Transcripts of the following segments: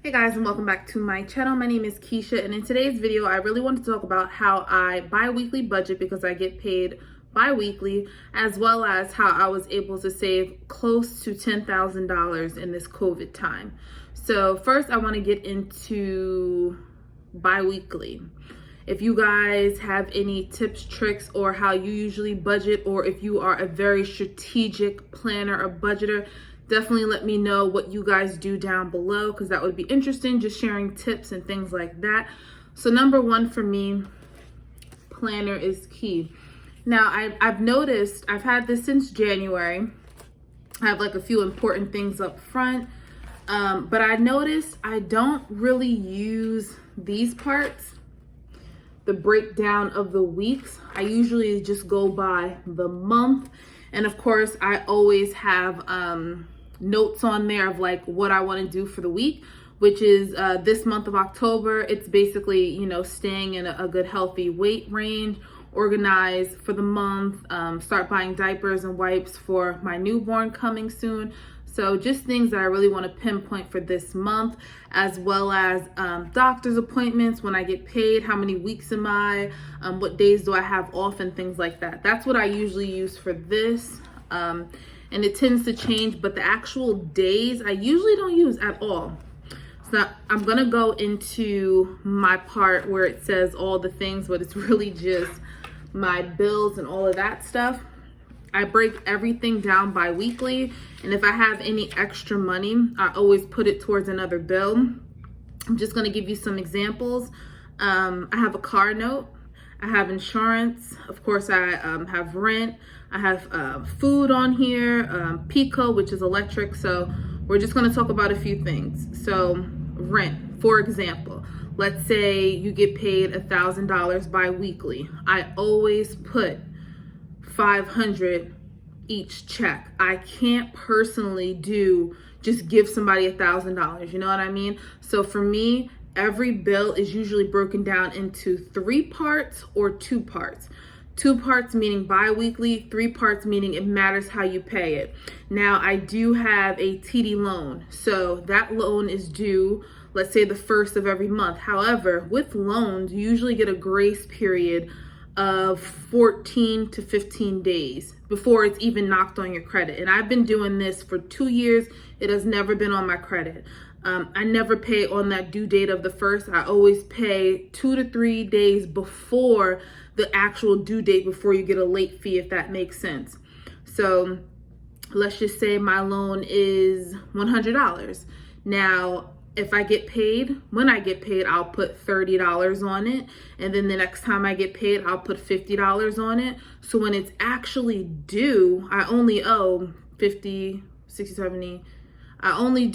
Hey guys, and welcome back to my channel. My name is Keisha, and in today's video I really wanted to talk about how I bi-weekly budget because I get paid bi-weekly, as well as how I was able to save close to $10,000 in this COVID time. So first I want to get into bi-weekly. If you guys have any tips, tricks, or how you usually budget, or if you are a very strategic planner or budgeter, definitely let me know what you guys do down below, because that would be interesting, just sharing tips and things like that. So number one for me, planner is key. Now I've noticed, I've had this since January. I have like a few important things up front, but I noticed I don't really use these parts, the breakdown of the weeks. I usually just go by the month, and of course I always have notes on there of like what I want to do for the week, which is this month of October. It's basically, you know, staying in a good healthy weight range, organize for the month, start buying diapers and wipes for my newborn coming soon. So just things that I really want to pinpoint for this month, as well as doctor's appointments, when I get paid, how many weeks am I, what days do I have off, and things like that. That's what I usually use for this. And it tends to change, but the actual days I usually don't use at all. So I'm gonna go into my part where it says all the things, but it's really just my bills and all of that stuff. I break everything down bi-weekly, and if I have any extra money, I always put it towards another bill. I'm just gonna give you some examples. I have a car note, I have insurance, of course I have rent, I have food on here, Pico, which is electric. So we're just gonna talk about a few things. So rent, for example, let's say you get paid $1,000 bi-weekly. I always put $500 each check. I can't personally just give somebody $1,000, you know what I mean? So for me, every bill is usually broken down into 3 parts or 2 parts. 2 parts meaning bi-weekly, 3 parts meaning it matters how you pay it. Now I do have a TD loan, so that loan is due, let's say, the 1st of every month. However, with loans, you usually get a grace period of 14 to 15 days before it's even knocked on your credit. And I've been doing this for 2 years. It has never been on my credit. I never pay on that due date of the 1st. I always pay 2 to 3 days before the actual due date, before you get a late fee, if that makes sense. So let's just say my loan is $100. Now, if I get paid, when I get paid, I'll put $30 on it. And then the next time I get paid, I'll put $50 on it. So when it's actually due, I only owe 50, 60, 70. I only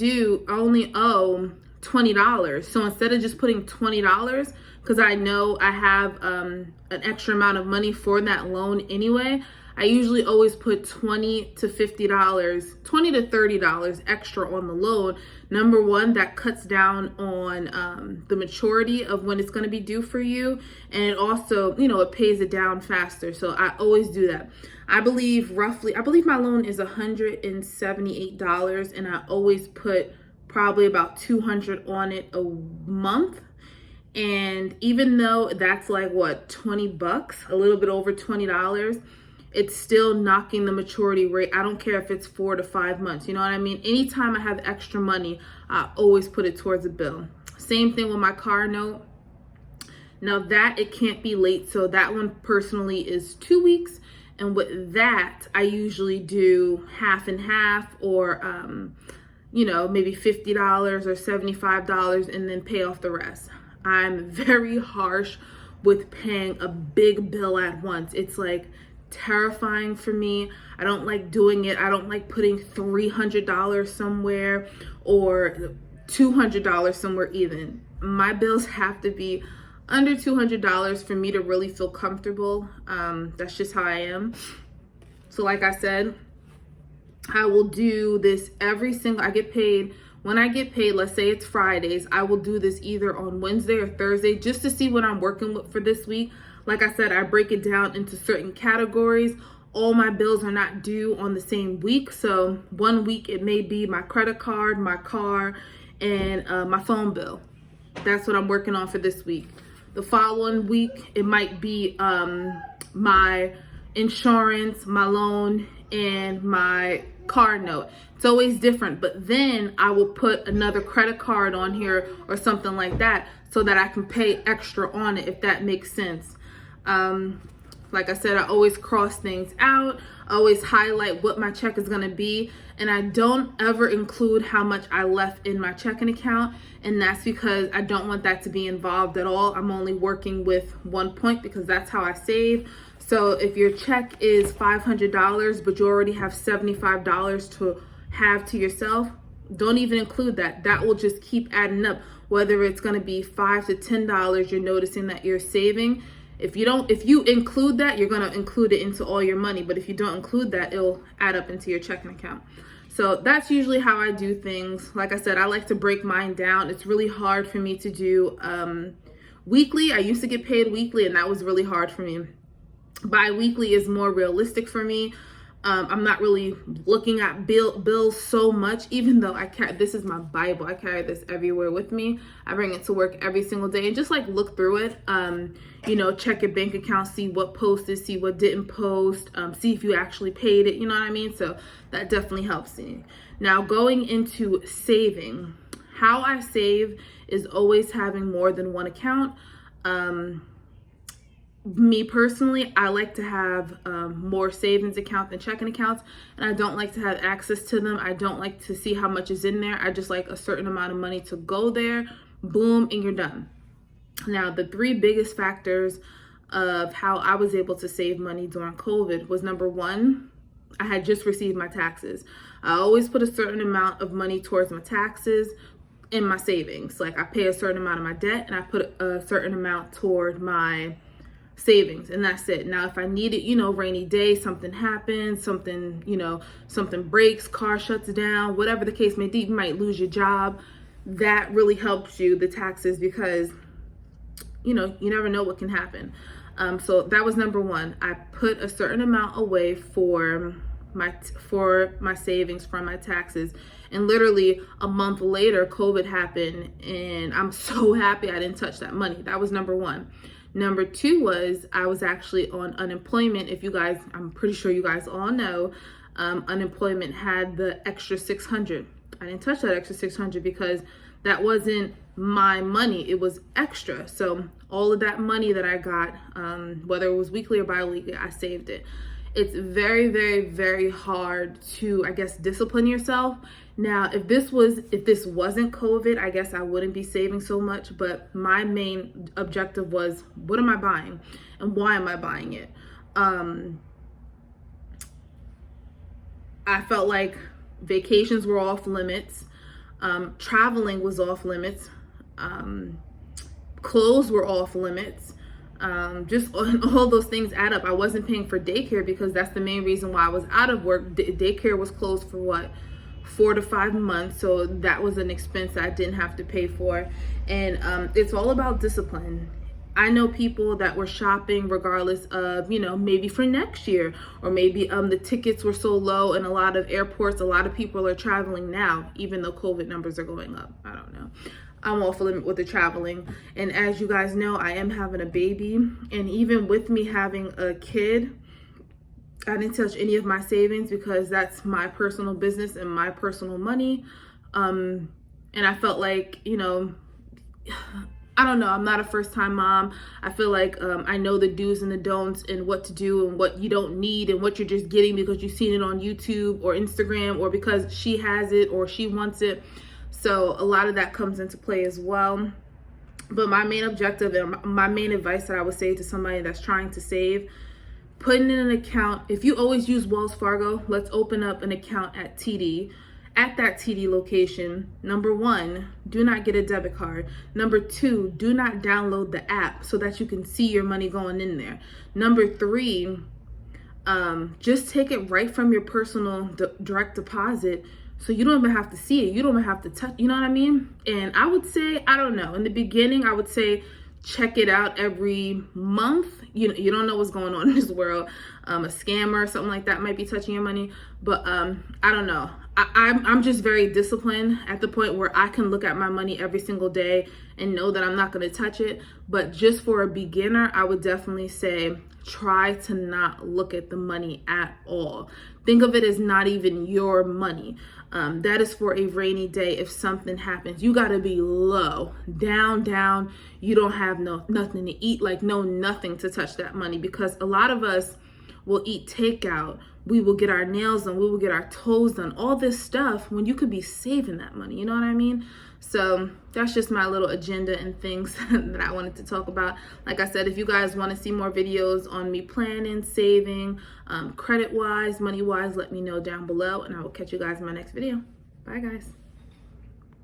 owe $20. So instead of just putting $20, because I know I have an extra amount of money for that loan anyway, I usually always put $20 to $50, $20 to $30 extra on the loan. Number one, that cuts down on the maturity of when it's going to be due for you. And it also, you know, it pays it down faster. So I always do that. I believe my loan is $178, and I always put probably about $200 on it a month. And even though that's like what, $20, a little bit over $20, it's still knocking the maturity rate. I don't care if it's 4 to 5 months, you know what I mean? Anytime I have extra money, I always put it towards a bill. Same thing with my car note. Now that, it can't be late, so that one personally is 2 weeks. And with that, I usually do half and half, or you know, maybe $50 or $75, and then pay off the rest. I'm very harsh with paying a big bill at once. It's like terrifying for me. I don't like doing it. I don't like putting $300 somewhere or $200 somewhere even. My bills have to be under $200 for me to really feel comfortable. That's just how I am. So like I said, I will do this I get paid. When I get paid, let's say it's Fridays, I will do this either on Wednesday or Thursday, just to see what I'm working with for this week. Like I said, I break it down into certain categories. All my bills are not due on the same week. So one week it may be my credit card, my car, and my phone bill. That's what I'm working on for this week. The following week, it might be my insurance, my loan, and my car note. It's always different, but then I will put another credit card on here or something like that so that I can pay extra on it, if that makes sense. Like I said, I always cross things out. I always highlight what my check is gonna be, and I don't ever include how much I left in my checking account, and that's because I don't want that to be involved at all. I'm only working with 1 point because that's how I save. So if your check is $500, but you already have $75 to have to yourself, don't even include that. That will just keep adding up. Whether it's gonna be $5 to $10, you're noticing that you're saving. If you include that, you're gonna include it into all your money. But if you don't include that, it'll add up into your checking account. So that's usually how I do things. Like I said, I like to break mine down. It's really hard for me to do weekly. I used to get paid weekly, and that was really hard for me. Bi-weekly is more realistic for me. I'm not really looking at bills so much, even though this is my Bible. I carry this everywhere with me. I bring it to work every single day and just like look through it. Check your bank account, see what posted, see what didn't post, see if you actually paid it, you know what I mean? So that definitely helps me. Now, going into saving, how I save is always having more than one account. Me personally, I like to have more savings account than checking accounts, and I don't like to have access to them. I don't like to see how much is in there. I just like a certain amount of money to go there, boom, and you're done. Now, the three biggest factors of how I was able to save money during COVID was, number one, I had just received my taxes. I always put a certain amount of money towards my taxes in my savings. Like I pay a certain amount of my debt, and I put a certain amount toward my savings, and that's it. Now, if I need it, rainy day, something happens, something breaks, car shuts down, whatever the case may be, you might lose your job. That really helps you, the taxes, because you never know what can happen. So that was number one. I put a certain amount away for my savings from my taxes, and literally a month later, COVID happened, and I'm so happy I didn't touch that money. That was number one. Number two was I was actually on unemployment. I'm pretty sure you guys all know, unemployment had the extra $600. I didn't touch that extra $600 because that wasn't my money. It was extra. So all of that money that I got, whether it was weekly or bi-weekly, I saved it. It's very, very, very hard to, discipline yourself. Now, if this wasn't COVID, I guess I wouldn't be saving so much, but my main objective was, what am I buying and why am I buying it? I felt like vacations were off limits. Traveling was off limits. Clothes were off limits. Just all those things add up. I wasn't paying for daycare because that's the main reason why I was out of work. Daycare was closed for 4 to 5 months, so that was an expense that I didn't have to pay for. And it's all about discipline. I know people that were shopping regardless of, maybe for next year, or maybe the tickets were so low in a lot of airports. A lot of people are traveling now, even though COVID numbers are going up. I don't know. I'm off limit with the traveling. And as you guys know, I am having a baby. And even with me having a kid, I didn't touch any of my savings because that's my personal business and my personal money. And I felt like, I don't know, I'm not a first-time mom. I feel like I know the do's and the don'ts and what to do and what you don't need and what you're just getting because you've seen it on YouTube or Instagram or because she has it or she wants it. So a lot of that comes into play as well. But my main objective and my main advice that I would say to somebody that's trying to save, putting in an account. If you always use Wells Fargo, let's open up an account at TD. At that TD location, number one, do not get a debit card. Number two, do not download the app so that you can see your money going in there. Number three, just take it right from your personal direct deposit. So you don't even have to see it. You don't even have to touch, you know what I mean? And I would say, I don't know. In the beginning, I would say check it out every month. You don't know what's going on in this world. A scammer or something like that might be touching your money. But I don't know. I'm just very disciplined at the point where I can look at my money every single day and know that I'm not going to touch it. But just for a beginner, I would definitely say try to not look at the money at all. Think of it as not even your money. That is for a rainy day. If something happens, you got to be low, down. You don't have nothing to eat, like nothing to touch that money, because a lot of us will eat takeout. We will get our nails done. We will get our toes done. All this stuff when you could be saving that money. You know what I mean? So that's just my little agenda and things that I wanted to talk about. Like I said, if you guys want to see more videos on me planning, saving, credit-wise, money-wise, let me know down below, and I will catch you guys in my next video. Bye, guys.